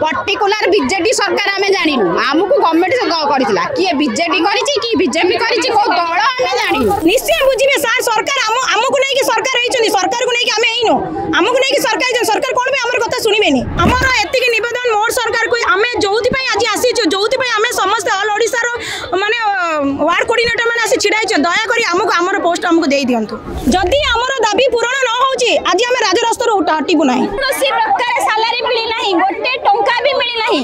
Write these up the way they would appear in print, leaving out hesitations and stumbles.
Particular BJD सरकार आम जानू आमको गवर्नमेंट करथिला किए बीजेडी करिछि कि बीजेपी करिछि को दल आम जानू निश्चय बुझिबे सर सरकार आमको नहीं कि सरकार रहिछन सरकार को नहीं कि आमे एइनो आमको नहीं कि सरकार कोन भी हमर कथा सुनिबेनी हमर एतिक निवेदन मोर सरकार को आमे जोउति पई आज आसीछु जोउति पई आमे समस्त ऑल ओडिसा रो माने वार्ड कोऑर्डिनेटर माने आसी छिडाइछ दया करी आमको हमर पोस्ट आमको देई दियंतु जदी हमर दाबी पूर्ण न होउची आज आमे राजरास्ता रो हटिबु नाही कोनोसी प्रकार सैलरी मिली नाही गोटे टंका भी मिली नाही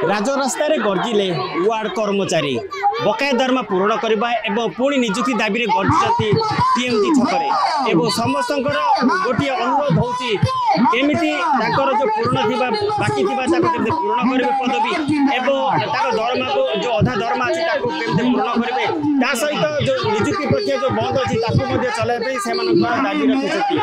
राजरास्ता रे गर्जिले वार्ड कर्मचारी बकाया दरमा पूरण करबा एवं पुणी नियुक्ति दाबी रे गर्जिजती टीएमसी छकरे एवं समस्तंकर गोटे अनुरोध होची केमिति ताकर जो पूर्ण थिबा बाकी थिबा ताको केते पूर्ण करबे पदवी एवं ताको दरमा को जो आधा दरमा अछि ताको केते पूर्ण करबे ता सहित जो नियुक्ति प्रक्रिया जो बंद अछि ताको मध्ये चलाबे से मानकर दाबी रखिसथि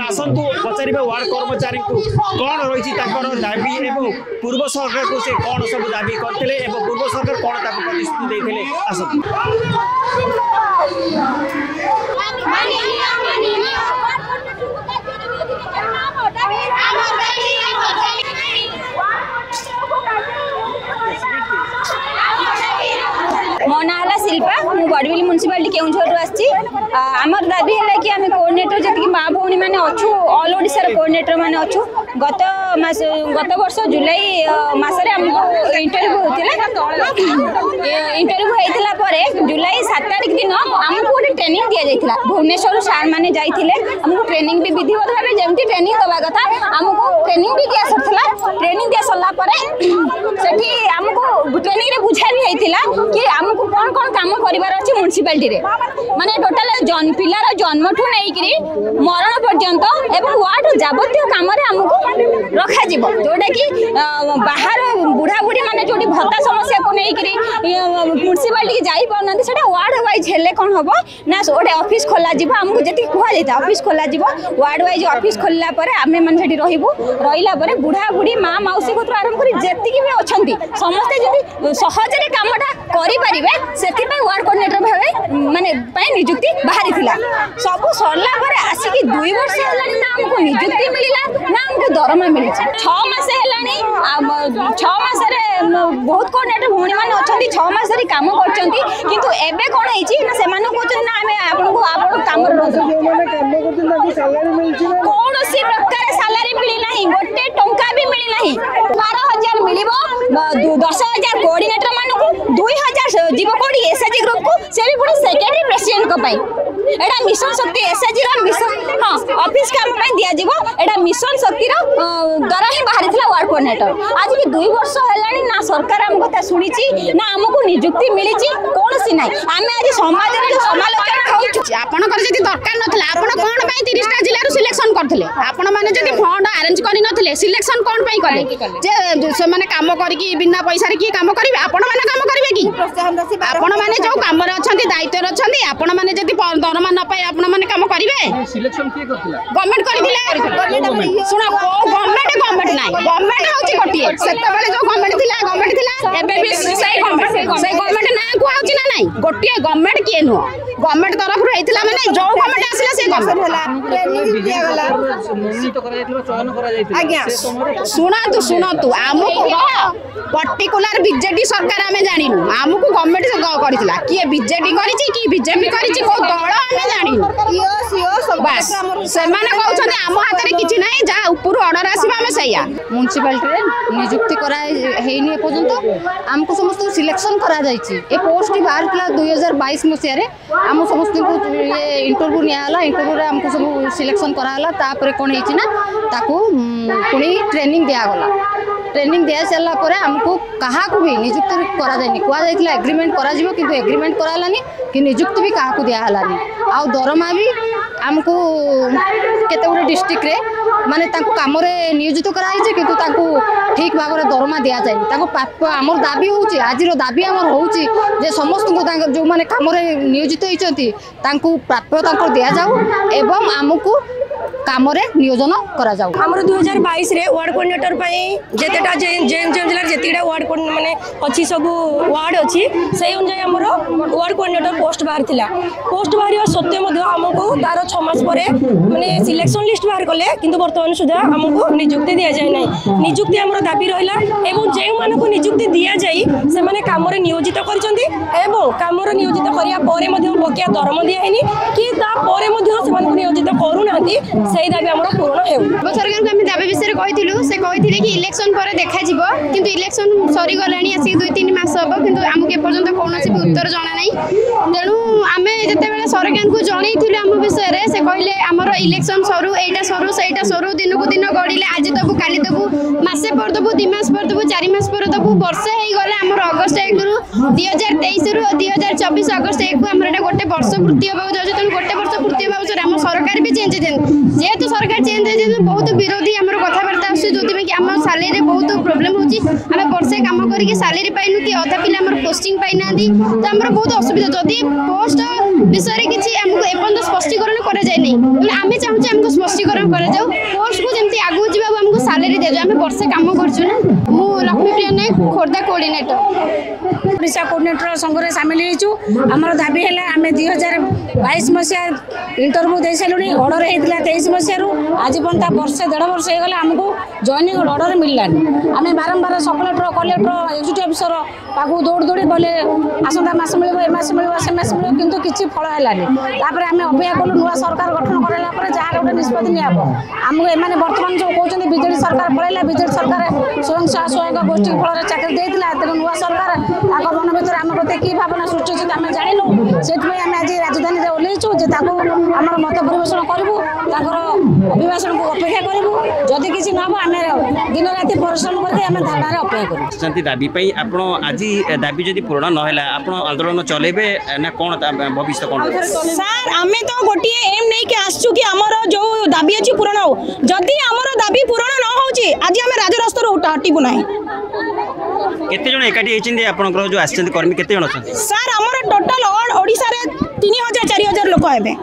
आसंतु पचारिबा वार्ड कर्मचारी को कोन रहिछि ताकर दाबी एवं पूर्व सरकार को से कोन सब दाबी करथिले एवं पूर्व सरकार कोन ताको प्रतिश्रुति दैथिले आसंतु मो ना शिल्पा मु बड़बिल म्यूनिसिपालिटी केउझर आमर दाबी है कि आम कोऑर्डिनेटर जी माँ भौणी मैंने अच्छु ऑल ओडिशा कोऑर्डिनेटर मैंने अच्छु गत वर्ष जुलाई मसरे आमको इंटरव्यू होता जुलाई 7 तारिख दिन आमको गोटे ट्रेनिंग दि जाता भुवनेश्वर सार मैंने जाते आमको ट्रेनिंग भी विधिवत भाव जमी ट्रेनिंग दवा कथा आमको ट्रेनिंग भी दि सारा ट्रेनिंग दि सारा आमको ट्रेनिंग रे बुझा भी होता कि आमको कौन कौन काम करार अच्छे म्यूनिसिपालिटी रे माने टोटाल पिलार जन्म ठू नहीं मरण पर्यंत एवं वार्ड जाबतीय काम आमको रखा जोटा कि बाहर बुढ़ा बुढ़ी माने जो भत्ता समस्या को लेकर म्यूनिसिपालिटी जाना वार्ड वाइज हेले कौन हम ना गोटे ऑफिस खोल आमको जी कहुई ऑफिस खोल वार्ड वाइज ऑफिस खोलला आम मैंने रहीबू रहा बुढ़ा बुढ़ी माँ मौसी को आरंभ कर जी भी अच्छा समस्ते जब सहजरे कामटा करें से वार्ड कोऑर्डिनेटर भाव माने नियुक्ति बाहरी सब सरला आसिक 2 वर्ष ना आमको नियुक्ति मिलला ना आमको दरमा मिली 6 मास है 6 मास बहुत कोऑर्डिनेटर भौणी मैंने अच्छा 6 मास कम कर एबे कौन है ना आम आपको काम कौन सी प्रकार सैलरी मिली ना गोटे टंका भी मिली ना 12,000 मिल 10,000 कोऑर्डिनेटर मानक 2,000 जीव कोडी एसएचजी ग्रुप को से भी पुणी सेक्रेटरी प्रेसिडेंट को पाई एटा मिशन शक्ति एसएचजी रा मिशन हां ऑफिस काम पाई दिया जीवो एटा मिशन शक्ति रा द्वारा ही बाहरी थिला वार्ड कोऑर्डिनेटर आज भी 2 वर्ष हेलानी ना सरकार हम कथा सुनिची ना हमको नियुक्ति मिलिची कोनसी नाही आमे आज समाज रे समालोचना खाउछु आपण कर जदी दरकार नथला आपण कोन पई 30 टा जिल्ला रु सिलेक्शन करथिले आपण माने जदी फंड अरेंज करि नथिले सिलेक्शन कोन पई करले जे से माने काम करकी बिना पैसा रे की काम करिवे आपण माने काम करिवे की आपण माने जो काम रे अछंती दायित्व रे अछंती आपण माने जदी दरमा न पाए आपण माने काम करिवे सिलेक्शन के करथिला गवर्नमेंट करिथिला सुना को गवर्नमेंट नाही गवर्नमेंट होची गोटिए सेते बेले जो गवर्नमेंट थिला एबे भी सही गवर्नमेंट ना को होची ना नाही गोटिए गवर्नमेंट किए नो गवर्नमेंट तरफ रे हेतिला माने जो गवर्नमेंट आसिला से गवर्नमेंट होला ट्रेनिंग दिया गला निश्चित करा जायतिला चयन करा जायतिला आज्ञा सुना तू आमको पर्टिकुलर बीजेडी सरकार आम जानू आमको गवर्नमेंट करथिला किए बीजेडी करिछि कि बीजेपी करिछि को दल आम जानू बस से माने कहउछन आम हाथ रे किछि नाही जा ऊपर ऑर्डर आसीबा हम सैया म्यूनिसिपालिटी रे नियुक्ति करा हेनी ए पर्यंत आमको समस्त सिलेक्शन करा जायछि ए पोस्ट बाहर थिला 2022 मसिया रे आम समस्त को ये इंटरव्यू निया हला इंटरव्यू रे हमको सब सिलेक्शन करा हला तापर कोन हेछि ना ताको पुनी ट्रेनिंग दिया गला ट्रेनिंग दिया सारा पर आमको क्या भी नियुक्ति करा जायनि कुआ जायतिला एग्रीमेंट करा जिवो किंतु एग्रीमेंट करालानी कि नियुक्ति भी क्या दिया हलानी आ दरमा भी आमको केते गुटे डिस्ट्रिक्ट रे माने तांको काम रे नियोजित करा हिचे किंतु तांको ठीक भाव रे दरमा दिया जायनि तांको प्राप्य हमर दाबी होउची आजिरो दाबी हमर होउची जे समस्त को तांको जो माने काम रे नियोजित होइचंती तांको प्राप्य तांको दिया जाऊ एवं आमको काम रे नियोजन करा जाऊ हमर 2022 रे वार्ड कोऑर्डिनेटर पई जेतेटा जेन जिल्ला जेतिकटा वार्ड माने अच्छी सब वार्ड अच्छी से अनुसार आमर वार्ड कोऑर्डिनेटर पोस्ट बाहर थिला पोस्ट बाहर सत्य आमको तार 6 मास पर माने सिलेक्शन लिस्ट बाहर कले किंतु वर्तमान सुधा आमको नियुक्ति दि जाए ना नियुक्ति आमर दाबी रहा एवं जो मानक नियुक्ति दि जाए से माने काम नियोजित करछंती एवं काम नियोजित करिया परे मध्ये बकिया दरम दियानी कि तापर नियोजित करूना से दाबी आम पूर्ण हो सरकार को आम दाबी विषय कही से कही कि इलेक्शन पर देखा किंतु इलेक्शन सरीगला आसिक 2-3 मास हम किंतु आमको एपर्तंत कौन भी उत्तर जना ना तेणु आम जिते सरकार को जनईलु आम विषय से कहले आमर इलेक्शन सरू एटा सरू सहीटा सरू दिन को दिन गड़े आज दबू काली दबू मसे पर दबू 2 मास पर दबू 4 मास पर दबू वर्षे होगला आमर अगस्ट 1 रु 2023 रु 2024 अगस्ट 1 को आमर गोटे वर्ष पूर्ति होगा जाऊँ तेणु गोटे वर्ष पूर्ति होगा आम सरकार भी चेंज जेहेतु सरकार चेंज हो बहुत विरोधी आम कथबार्ता आसुँ कि आम सालेरी बहुत प्रोब्लेम होची आम वर्षे कम करके सालेरी पाइनु कि अधा पिला आमर पोस्टिंग पाई ना तो आमर बहुत असुविधा जदि पोस्ट विषय किसी आमको एपर्तंत स्पष्टीकरण कर जाए नहीं आम चाहूँ आमको स्पष्टीकरण कर जाऊ पोस्ट को जमी आगू जा आमको सालेरी दे आम वर्षे कम करूँ ना मु लक्ष्मीप्रिया नायक खोर्धा कोऑर्डिनेटर ओडिशा कोऑर्डिनेटर संघ में सामिल होमर दाबी है आम 2022 मसीहा इंटरव्यू दे सारे ऑर्डर होता 23 मसीह आज पर्यटन वर्षे 1.5 वर्ष होगा आमको जॉइनिंग ऑर्डर मिललानी आम बारंबार सब कलेक्टर कलेक्टर एक्जिक्यूटिव अफिसर पाक दौड़ दौड़ी गले आसंता मास मिल एमास मिल से मास मिल किंतु किसी फल है आम अपेक्षा कलु नुआ सरकार गठन कराला जहाँ गोटे निष्पत्ति निब आमको एम बर्तमान जो कहते बीजेडी सरकार पलैला बीजेडी सरकार स्वयं सहायक गोष्ठी फल चाकरी देता तेणु नुआ सरकार मन भर आम प्रति कि भावना सृष्टि आम जानू से आम आज राजधानी में ओल्लैचु आम मत परिवेशन करूँ अभिभाषण को अपेक्षा करूँ जदि किसी न आम दिन राति परिश्रम करके धारणा अपेक्षा करूँ दाबी आप आज दाबी जदि पूर्ण नहला आप आंदोलन चलेबे ना कौन भविष्य कौन सर आम तो गोटे एम नहीं कि आसचु कि आमर जो दाबी अच्छी पूरण हो जदि आमर दाबी पूरण न होची आज आम राजरास्ता हटिबु ना केते जण एकाठी हेचिंदे आपनकर जो आछन कर्मी केते जण अछन सर आमर टोटल ऑल ओडिसा रे 3000-4000 लोक हेबे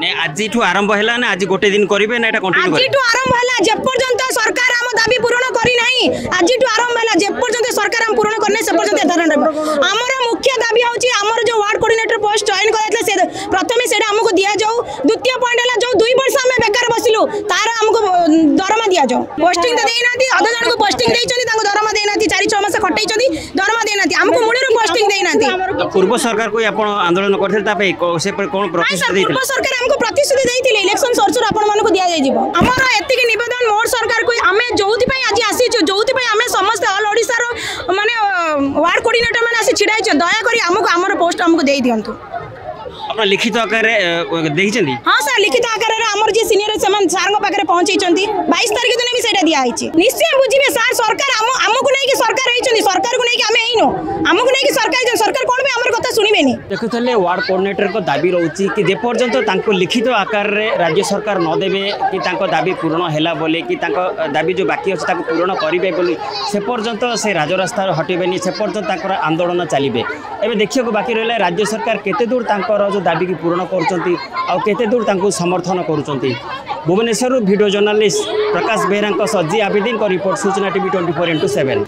ने आज आरंभ है ना आज गोटे दिन करेंगे ना कंटिन्यू आज आरंभ है जेपर्यंत सरकार आम दाबी पूरण करी नहीं आज आरंभ है जेपर्यंत सरकार आम पूरण करने से पर्यंत धारण आमर मुख्य दाबी होची आमर जो वार्ड कोऑर्डिनेटर पोस्ट जॉइन कराइले से प्रथमे सेटा हमको दिया जाऊ द्वितीय पॉइंट है जो 2 वर्ष आम बेकार बसिलु तार हमको दरमा दिया जाऊ पोस्टिंग तो देना अध जन को पोस्टिंग देइछनी ताको दरमा देना 4-6 मास खटैछनी दरमा देना हमको मुड़ी पोस्टिंग देना पूर्व सरकार को आपण आंदोलन करथे तापे से पर कोन प्रतिश्रुति देथिले पूर्व सरकार हमको प्रतिश्रुति देइथिले इलेक्शन सर्चर आपण मानको दिया जाय जीवो हमर एतिक निवेदन मोर सरकार को आमे जोउति पई आज आसी छु जोउति पई आमे समस्त ऑल ओडिसा रो माने वार्ड कोऑर्डिनेटर माने आसी छिडाइ छु दया करी हमको हमर पोस्ट हमको देइ दियंतु अपना लिखित आकार देखिछंती हां सर लिखित आकार रे हमर जे सीनियर समान सार पाखे पहुंचैछंती 22 तारिख दिन भी सेटा दिया आइछि निश्चय बुझिबे सर सरकार हमको नै कि सरकार रहिछंती सरकार को नै कि आमे एइनो हमको नै कि सरकार कोन भी हमर कथा सुनिबेनी देखुथले वार्ड कोऑर्डिनेटर को दाबी रहउछि कि जे पर्यंत तांको लिखित आकार रे राज्य सरकार न देबे कि तांको दाबी पूर्ण हैला बोले कि तांको दाबी जो बाकी अछि ताको पूर्ण करिवे बोली से पर्यंत से राजरास्ता हटिबेनी से पर्यंत ताकर आंदोलन चलिबे एबे देखियो को बाकी रहला राज्य सरकार केते दूर तांकर जो दाबी की पूर्ण करुचंती आ केते दूर तांको समर्थन करुचंती भुवनेश्वर वीडियो जर्नलिस्ट प्रकाश बेहरा सज्जी आवेदन रिपोर्ट सूचना टीवी 24x7।